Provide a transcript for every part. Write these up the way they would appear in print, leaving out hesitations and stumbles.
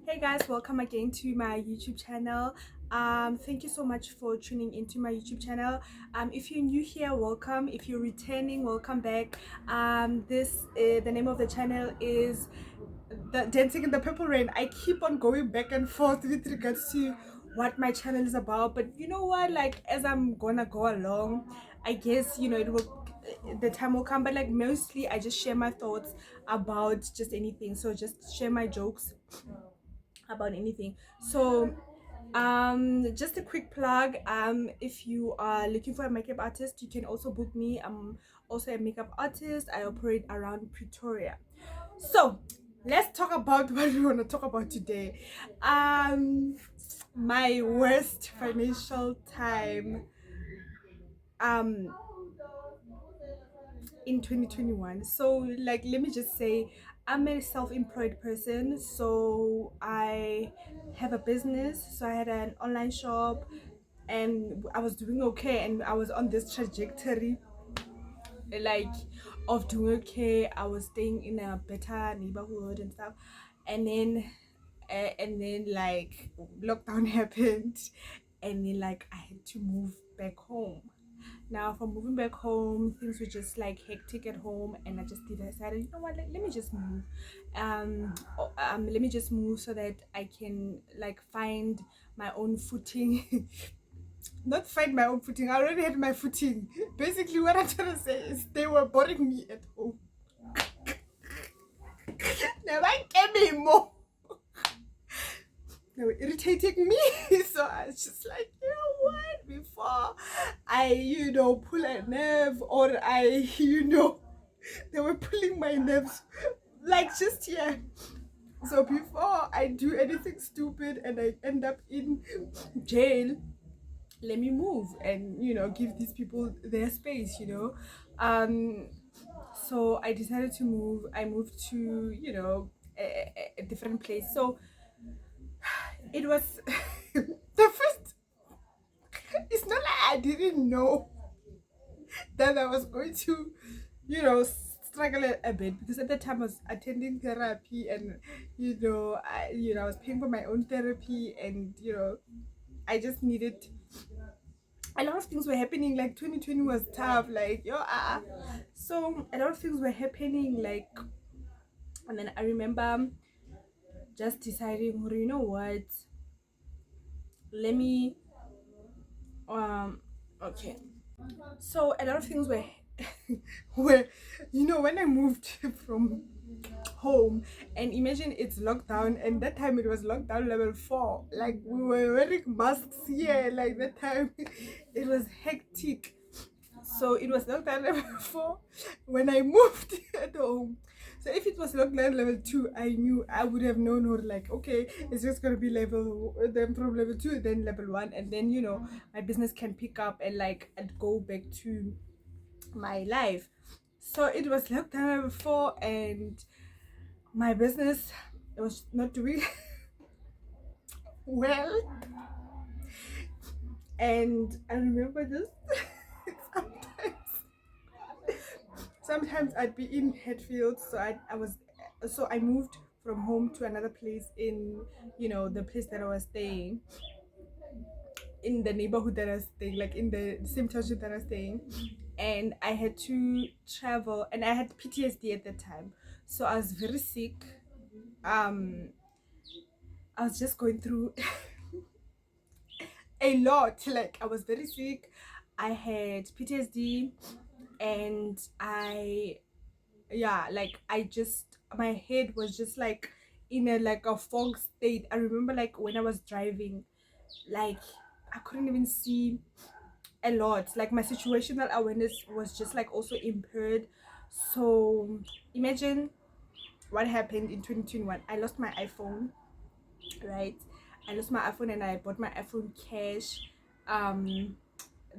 Hey guys, welcome again to my YouTube channel. Thank you so much for tuning into my YouTube channel. If you're new here, welcome. If you're returning, welcome back. The name of the channel is the Dancing in the Purple Rain. I keep on going back and forth with regards to what my channel is about, but you know what, like as I'm gonna go along, I guess the time will come, but like mostly I just share my thoughts about just anything. So just share my jokes about anything. So just a quick plug, if you are looking for a makeup artist, you can also book me. I'm also a makeup artist. I operate around Pretoria. So let's talk about what we want to talk about today. My worst financial time um in 2021. So like, let me just say, I'm a self-employed person, so I have a business. So I had an online shop and I was doing okay, and I was on this trajectory like of doing okay. I was staying in a better neighborhood and stuff, and then like lockdown happened, and then like I had to move back home. Now from moving back home, things were just like hectic at home, and I just decided, you know what, let me just move. Let me just move so that I can like find my own footing. Not find my own footing, I already had my footing. Basically what I'm trying to say is they were boring me at home. Never came anymore. They were irritating me. So I was just like, you know what, before I pull a nerve, or I they were pulling my nerves like just here. So before I do anything stupid and I end up in jail, let me move and give these people their space. um so I decided to move. I moved to a different place. So it was the first, it's not like I didn't know that I was going to struggle a bit, because at the time I was attending therapy, and I was paying for my own therapy, and I just needed, a lot of things were happening. Like 2020 was tough, like so a lot of things were happening, like. And then I remember just deciding, "Oh, you know what, let me okay." So a lot of things were were when I moved from home, and imagine it's lockdown, and that time it was lockdown level 4, like we were wearing masks here, like that time. It was hectic. So it was lockdown level 4 when I moved at home. So if it was lockdown level 2, I knew, I would have known, or like, okay, it's just gonna be level, then from level 2, then level 1, and then my business can pick up, and like I'd go back to my life. So it was lockdown level 4, and my business, it was not doing well. And I remember this. sometimes sometimes I'd be in Hatfield, so I moved from home to another place in the place that I was staying, in the neighborhood that I was staying, like in the same township that I was staying. And I had to travel, and I had PTSD at that time, so I was very sick. um I was just going through a lot. Like, I was very sick, I had PTSD, and like, my head was just like in a fog state. I remember, like, when I was driving, like, I couldn't even see a lot. Like, my situational awareness was just like also impaired. So imagine what happened in 2021. I lost my iPhone, right? I lost my iPhone, and I bought my iPhone cash. um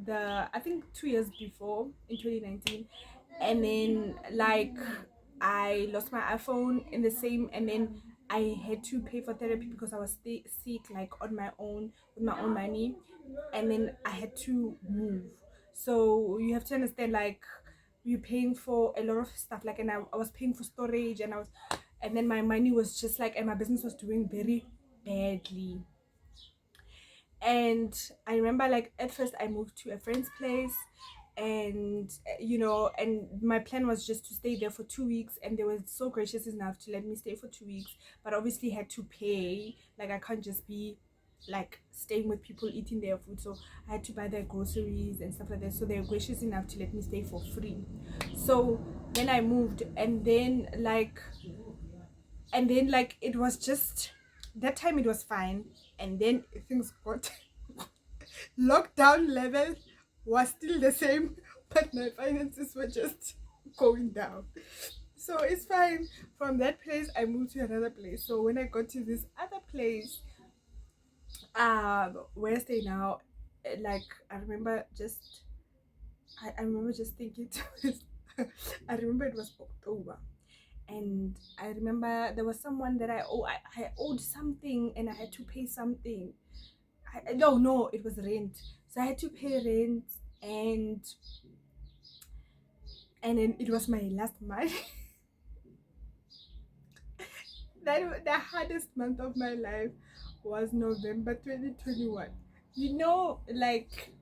I think 2 years before, in 2019. And then, like, I lost my iPhone in the same, and then I had to pay for therapy because I was sick, like, on my own, with my own money. And then I had to move. So you have to understand, like, you're paying for a lot of stuff, like, and I was paying for storage, and and then my money was just like, and my business was doing very badly. And I remember, like, at first I moved to a friend's place, and and my plan was just to stay there for 2 weeks, and they were so gracious enough to let me stay for 2 weeks, but obviously had to pay. Like, I can't just be like staying with people eating their food, so I had to buy their groceries and stuff like that. So they were gracious enough to let me stay for free. So then I moved, and then like it was just that time, it was fine, and then things got lockdown level was still the same, but my finances were just going down. So it's fine. From that place I moved to another place. So when I got to this other place, where I stay now, like I remember just thinking to this I remember it was October, and I remember there was someone that I owed something, and I had to pay something. No, it was rent. So I had to pay rent, and then it was my last month. That the hardest month of my life was November 2021. Like,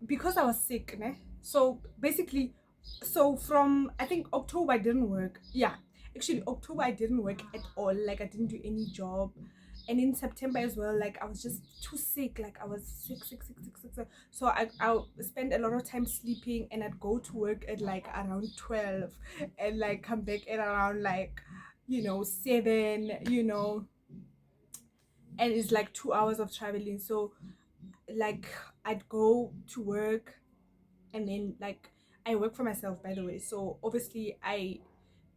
because I was sick, né? So basically, from, I think, October I didn't work. Yeah, actually October I didn't work at all. Like, I didn't do any job. And in September as well, like, I was just too sick. Like, I was sick. So I spent a lot of time sleeping, and I'd go to work at like around 12, and like come back at around like 7, and it's like 2 hours of traveling. So like I'd go to work, and then like I work for myself, by the way. So obviously I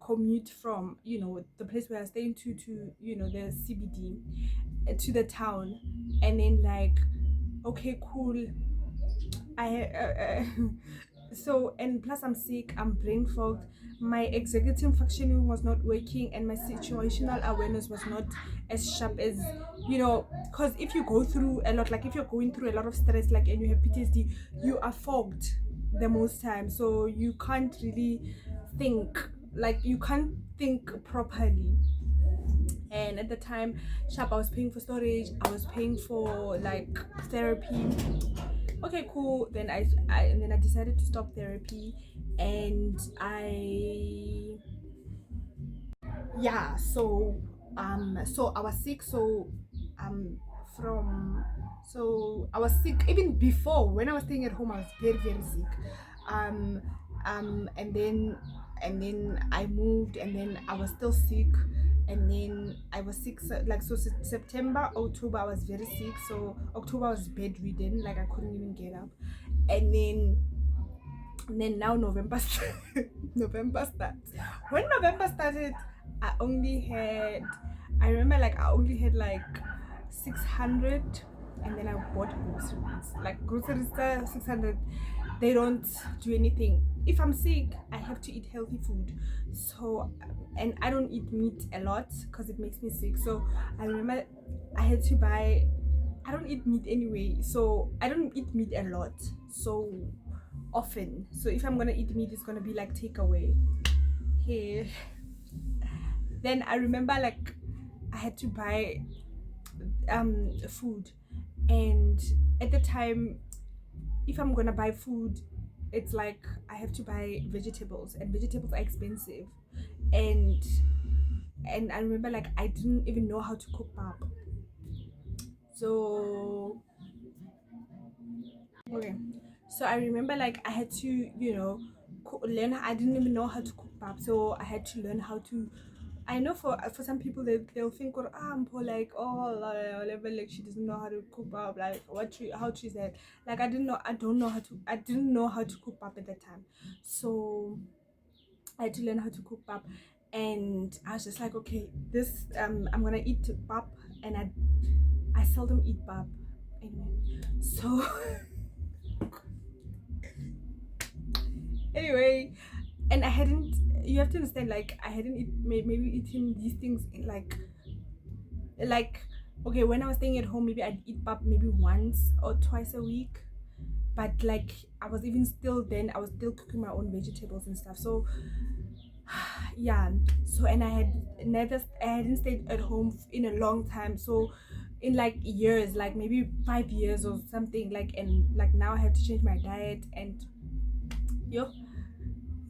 commute from the place where I stay to the CBD, to the town, and then like, okay, cool. So, and plus I'm sick, I'm brain fogged, my executive functioning was not working, and my situational awareness was not as sharp as because if you go through a lot, like if you're going through a lot of stress, like, and you have PTSD, you are fogged the most time, so you can't really think, like you can't think properly. And at the time, sharp, I was paying for storage, I was paying for like therapy. Okay, cool. Then I decided to stop therapy, and so I was sick. So I was sick even before. When I was staying at home, I was very, very sick. um and then I moved, and then I was still sick, and then I was sick, so September, October I was very sick. So October I was bedridden, like I couldn't even get up, and then now November November starts. When November started, I remember, like, I only had like 600, and then I bought groceries. Like, groceries are 600. They don't do anything. If I'm sick, I have to eat healthy food. So, and I don't eat meat a lot because it makes me sick. So I remember I had to buy. I don't eat meat anyway, so I don't eat meat a lot so often. So if I'm gonna eat meat, it's gonna be like takeaway. Here. Then I remember, like, I had to buy food, and at the time, if I'm gonna buy food, it's like I have to buy vegetables, and vegetables are expensive, and I remember, like, I didn't even know how to cook pap. So okay, so I remember, like, I had to learn. I didn't even know how to cook pap, so I had to learn how to. I know for some people, they'll think, or I'm poor, like, oh, whatever, like, she doesn't know how to cook pap, like, how she said, like, I didn't know how to cook pap at that time. So I had to learn how to cook pap, and I was just like, okay, this I'm gonna eat pap, and I seldom eat pap anyway. So anyway, and you have to understand, like, I hadn't maybe eaten these things in like okay, when I was staying at home, maybe I'd eat pap maybe once or twice a week, but like I was still cooking my own vegetables and stuff. So Yeah. So, and I hadn't stayed at home in a long time. So, in like years, like maybe 5 years or something, like, and like now I have to change my diet, and yo,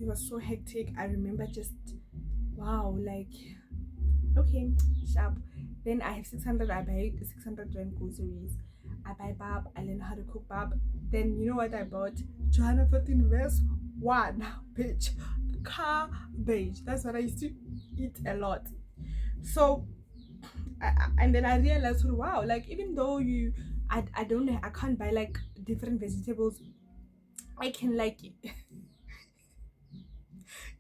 it was so hectic. I remember just wow, like okay, sharp. Then I have 600. I buy 600 rand groceries. I buy bab. I learn how to cook bab. Then you know what I bought? Johanna 14 verse 1 bitch. Cabbage. That's what I used to eat a lot. So and then I realized, wow, like even though I don't know, I can't buy like different vegetables. I can like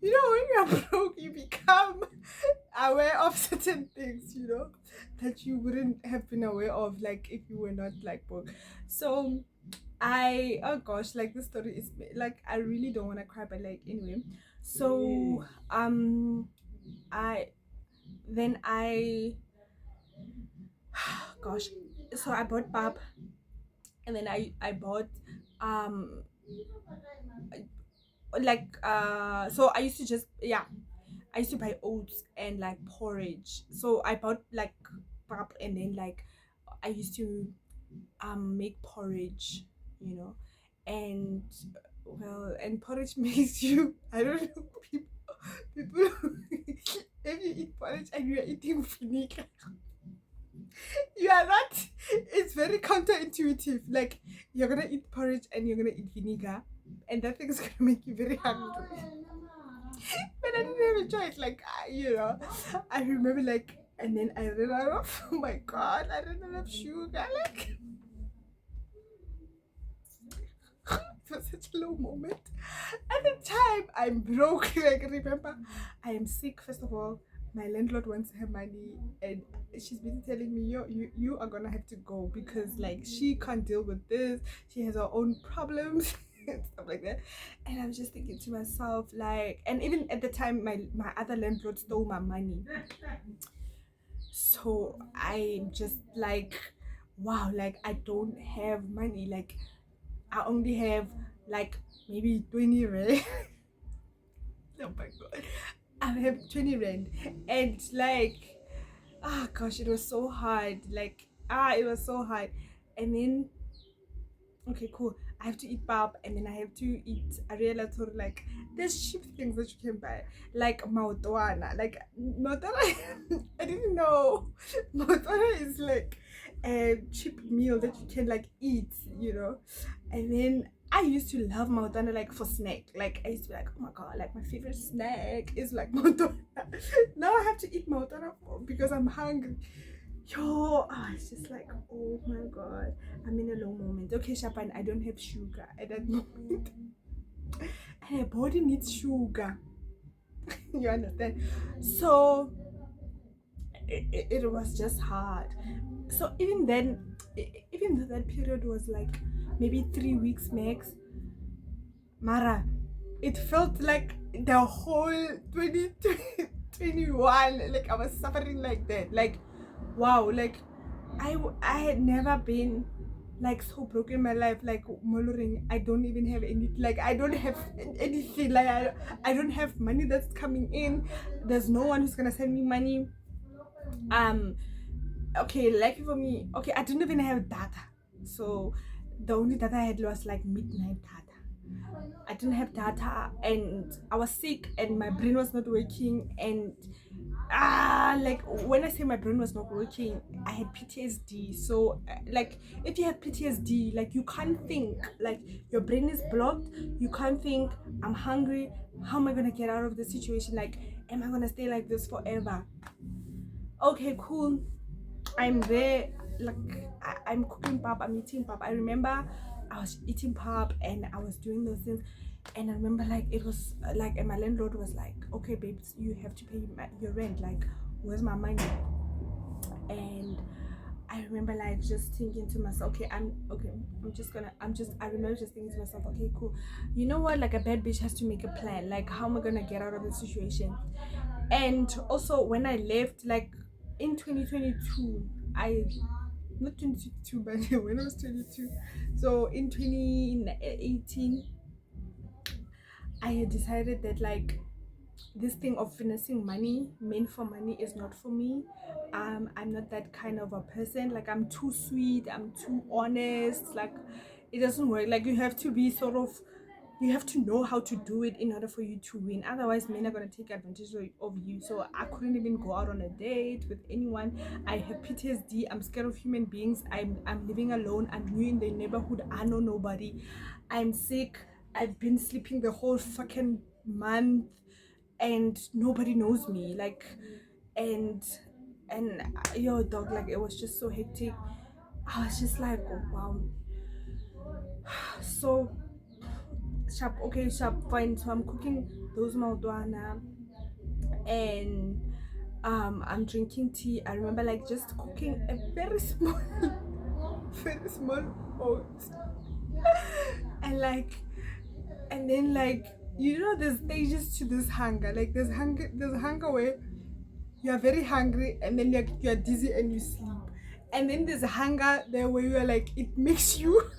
you know, when you're broke, you become aware of certain things, you know, that you wouldn't have been aware of, like if you were not like broke. So oh gosh, like this story is like I really don't want to cry, but like anyway. So I then I gosh, so I bought pap, and then I bought um like so I used to just I used to buy oats and like porridge. So I bought like pap, and then like I used to make porridge, you know, and well, and porridge makes you, I don't know, people if you eat porridge and you're eating vinegar, you are not, it's very counterintuitive. Like you're gonna eat porridge and you're gonna eat vinegar, and that thing's gonna make you very hungry. But I didn't have a choice. Like you know, I remember like, and then I ran out of. Oh my god, I ran out of sugar. Like it was such a low moment. At the time, I'm broke. Like remember, I am sick. First of all, my landlord wants her money, and she's been telling me, you are gonna have to go because like she can't deal with this. She has her own problems. And stuff like that. And I'm just thinking to myself, like, and even at the time, my other landlord stole my money. So I'm just like, wow, like I don't have money. Like I only have like maybe 20 rand. Oh my god. I have 20 rand. And like, ah gosh, it was so hard. Like, it was so hard. And then okay, cool. I have to eat pap, and then I have to eat. I realized like there's cheap things that you can buy, like maotwana. Like maotwana, I didn't know maotwana is like a cheap meal that you can like eat, you know. And then I used to love maotwana like for snack. Like I used to be like, oh my god, like my favorite snack is like maotwana. Now I have to eat maotwana because I'm hungry. Yo, it's just like, oh my god, I'm in a low moment. Okay, Shapan, I don't have sugar at that moment. And my body needs sugar. You understand? So it was just hard. So even then, even though that period was like maybe 3 weeks max, Mara, it felt like the whole 2021, like I was suffering like that. Like, wow, like I had never been like so broken in my life. Like Moloring, I don't even have any, like I don't have anything. Like I don't have money that's coming in. There's no one who's gonna send me money. Okay, lucky for me, okay, I didn't even have data. So the only data I had was like midnight data. I didn't have data, and I was sick, and my brain was not working. And like when I say my brain was not working, I had PTSD. So like if you have PTSD, like you can't think, like your brain is blocked. You can't think, I'm hungry, how am I gonna get out of this situation? Like, am I gonna stay like this forever? Okay, cool, I'm there, like I'm cooking pap, I'm eating pap. I remember I was eating pap and I was doing those things, and I remember like it was like, and my landlord was like, okay babes, you have to pay your rent, like where's my money? And I remember like just thinking to myself, okay, I remember just thinking to myself, okay, cool, you know what, like a bad bitch has to make a plan, like how am I gonna get out of this situation? And also when I left, like in 2022, I not 22 but when I was 22, so in 2018 I had decided that like this thing of finessing money, meant for money, is not for me. I'm not that kind of a person. Like, I'm too sweet, I'm too honest. Like, it doesn't work. Like, you have to be sort of, you have to know how to do it in order for you to win. Otherwise, men are gonna take advantage of you. So I couldn't even go out on a date with anyone. I have PTSD. I'm scared of human beings. I'm living alone. I'm new in the neighborhood. I know nobody. I'm sick. I've been sleeping the whole fucking month, and nobody knows me. Like, and yo, dog, like, it was just so hectic. I was just like, oh, wow. So sharp, okay, sharp, fine. So I'm cooking those maudwana, and I'm drinking tea. I remember, like, just cooking a very small very small oat, and like, and then, like, you know, there's stages to this hunger. Like, there's hunger where you are very hungry, and then you're dizzy and you sleep. And then there's a hunger there where you're like, it makes you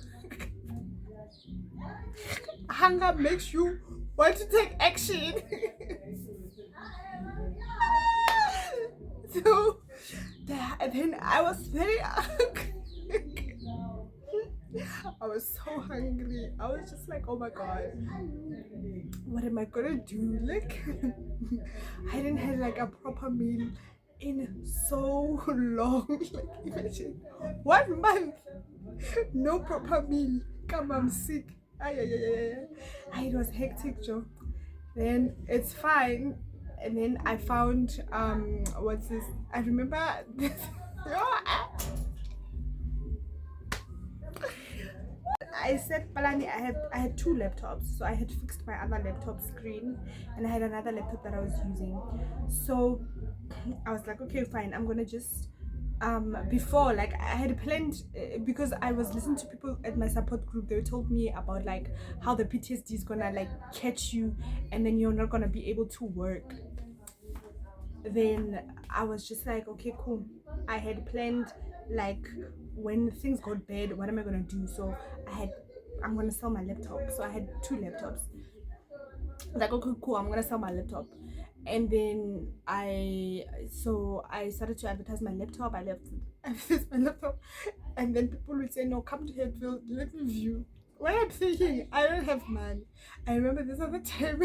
hunger makes you want to take action. So then I was very I was so hungry. I was just like, oh my god, what am I gonna do? Like, I didn't have like a proper meal in so long. Like, imagine 1 month, no proper meal. Come, I'm sick. Ay, ay, ay, ay, ay. It was hectic, Joe. Then it's fine. And then I found what's this? I remember this. I said, Palani, I had two laptops. So I had fixed my other laptop screen, and I had another laptop that I was using. So I was like, okay, fine, I'm gonna just before, like, I had planned, because I was listening to people at my support group. They told me about, like, how the PTSD is gonna, like, catch you, and then you're not gonna be able to work. Then I was just like, okay, cool. I had planned, like, when things got bad, what am I gonna do? So I'm gonna sell my laptop. So I had two laptops. Like, okay, cool, I'm gonna sell my laptop. And then I started to advertise my laptop. I advertised my laptop, and then people would say, no, come to Hatfield, let me view. What I'm thinking, I don't have money. I remember this other time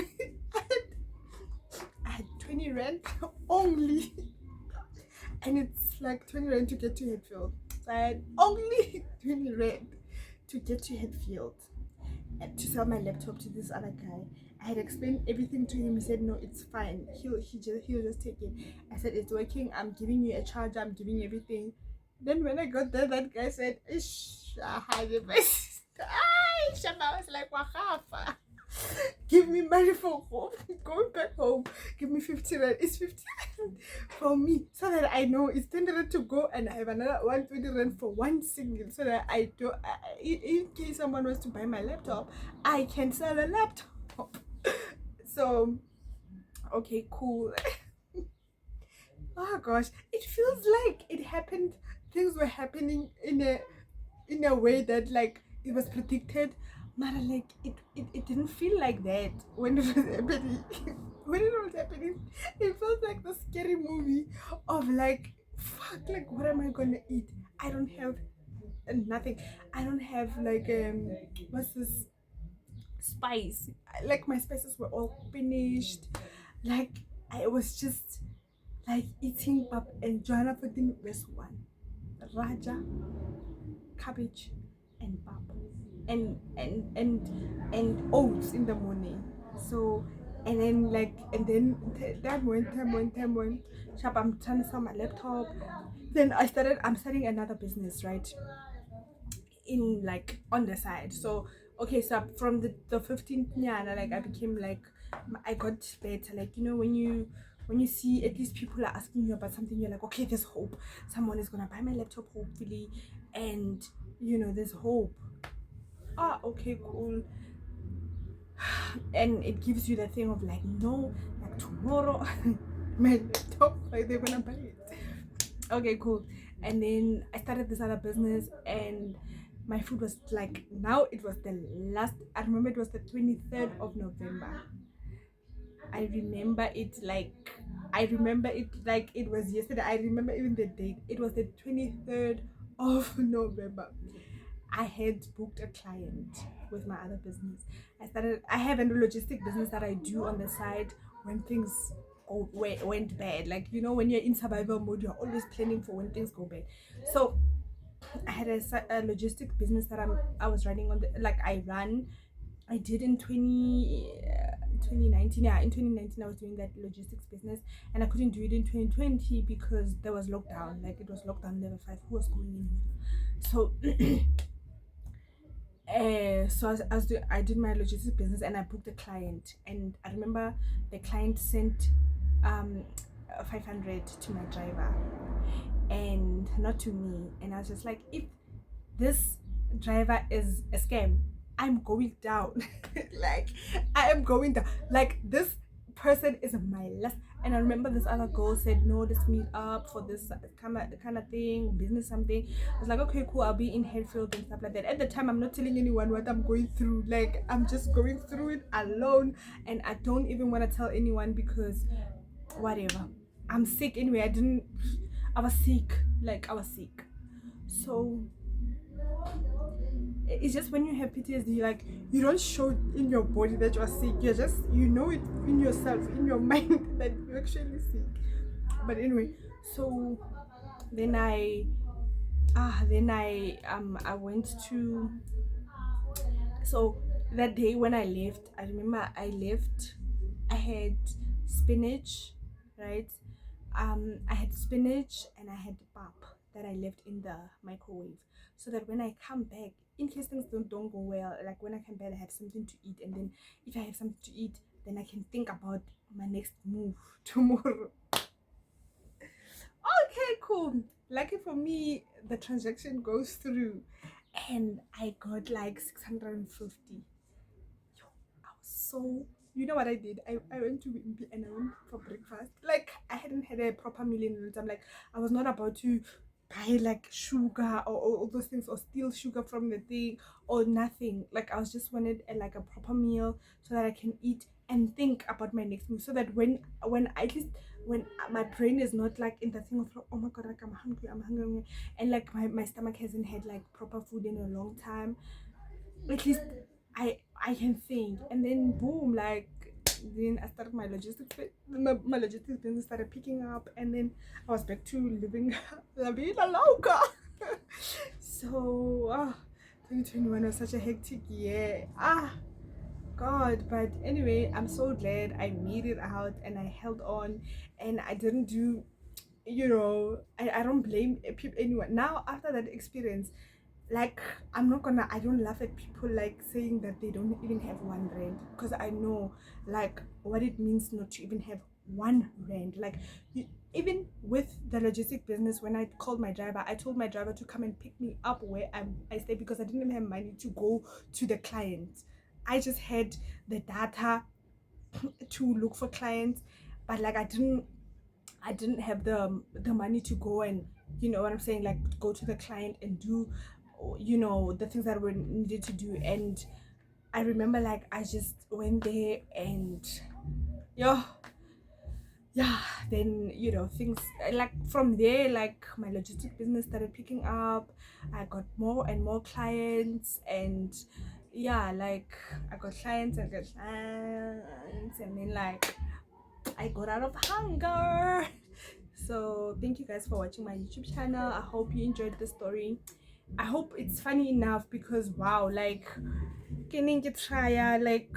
I had 20 rand only, and it's like 20 rand to get to Hatfield. So I had only 20 rand to get to Hatfield and to sell my laptop to this other guy. I had explained everything to him. He said, no, it's fine. He'll just take it. I said, it's working. I'm giving you a charger. I'm giving you everything. Then when I got there, that guy said, ish, I was like, Wahafa. Give me money for home. Going back home. Give me 50 rand. It's 50 rand for me, so that I know it's 10 rand to go, and I have another 120 rand for one single, so that in case someone wants to buy my laptop, I can sell a laptop. So, okay, cool. Oh gosh, it feels like it happened. Things were happening in a way that, like, it was predicted. But like, it didn't feel like that when it was happening. When it was happening, it felt like the scary movie of, like, fuck, like, what am I gonna eat? I don't have nothing. I don't have, like, what's this, spice. Like, my spices were all finished. Like, I was just like eating pap and Joanna Putin was one. Raja, cabbage, and pap, and oats in the morning. So, and then, like, and then that went. Sharp, I'm trying to sell my laptop. Then I'm starting another business, right? In, like, on the side. So, okay, so from the 15th year, like, I became, like, I got better. Like, you know, when you see at least people are asking you about something, you're like, okay, there's hope. Someone is gonna buy my laptop, hopefully, and, you know, there's hope. Ah, okay, cool. And it gives you the thing of, like, no, like, tomorrow my laptop, like, they're gonna buy it. Okay, cool. And then I started this other business, and my food was, like, now it was the last, I remember it was the 23rd of November. I remember it like it was yesterday. I remember even the date. It was the 23rd of November. I had booked a client with my other business. I have a logistic business that I do on the side when things went bad. Like, you know, when you're in survival mode, you're always planning for when things go bad. So I had a logistic business that I was running on the, like I did in 2019. Yeah, in 2019 I was doing that logistics business, and I couldn't do it in 2020 because there was lockdown. Like, it was lockdown level 5. Who was going anywhere? So I did my logistics business and I booked a client, and I remember the client sent 500 to my driver and not to me, and I was just like, if this driver is a scam, I'm going down. Like, I am going down. Like, this person is my last. And I remember this other girl said, no, let's meet up for this kind of thing, business something. I was like, okay, cool, I'll be in Hatfield and stuff like that. At the time, I'm not telling anyone what I'm going through. Like, I'm just going through it alone, and I don't even want to tell anyone because whatever. I'm sick anyway. I was sick. Like, I was sick. So it's just when you have PTSD, like, you don't show in your body that you're sick. You're just, you know it in yourself, in your mind, that you're actually sick. But anyway, so then I went to, so that day when I left, I remember I had spinach, right? I had spinach and I had pap that I left in the microwave, so that when I come back, in case things don't go well, like when I come back, I have something to eat, and then if I have something to eat, then I can think about my next move tomorrow. Okay, cool. Lucky for me, the transaction goes through, and I got like 650. Yo, I was so, you know what I did? I went to Wimpy and I went for breakfast. Like, I hadn't had a proper meal in a time. Like, I was not about to buy like sugar or all those things, or steal sugar from the thing, or nothing. Like, I was just wanted like a proper meal so that I can eat and think about my next move, so that when at least when my brain is not like in the thing of like, oh my god, like I'm hungry, and like my stomach hasn't had like proper food in a long time, at least I can think. And then boom, like, then I started my my logistics business started picking up, and then I was back to living la vida loca. So 2021 was such a hectic year, god. But anyway, I'm so glad I made it out and I held on, and I didn't do, you know, I don't blame anyone now after that experience. Like, I don't laugh at people like saying that they don't even have 1 rand, because I know like what it means not to even have 1 rand. Like, even with the logistic business, when I called my driver, I told my driver to come and pick me up where I stay, because I didn't even have money to go to the client. I just had the data to look for clients, but like I didn't have the money to go and, you know what I'm saying, like go to the client and do, you know, the things that were needed to do. And I remember like I just went there, and yeah, then, you know, things like from there, like my logistic business started picking up. I got more and more clients, and yeah, like I got clients and then like I got out of hunger. So thank you guys for watching my YouTube channel. I hope you enjoyed the story. I hope it's funny enough, because wow, like, can you try, like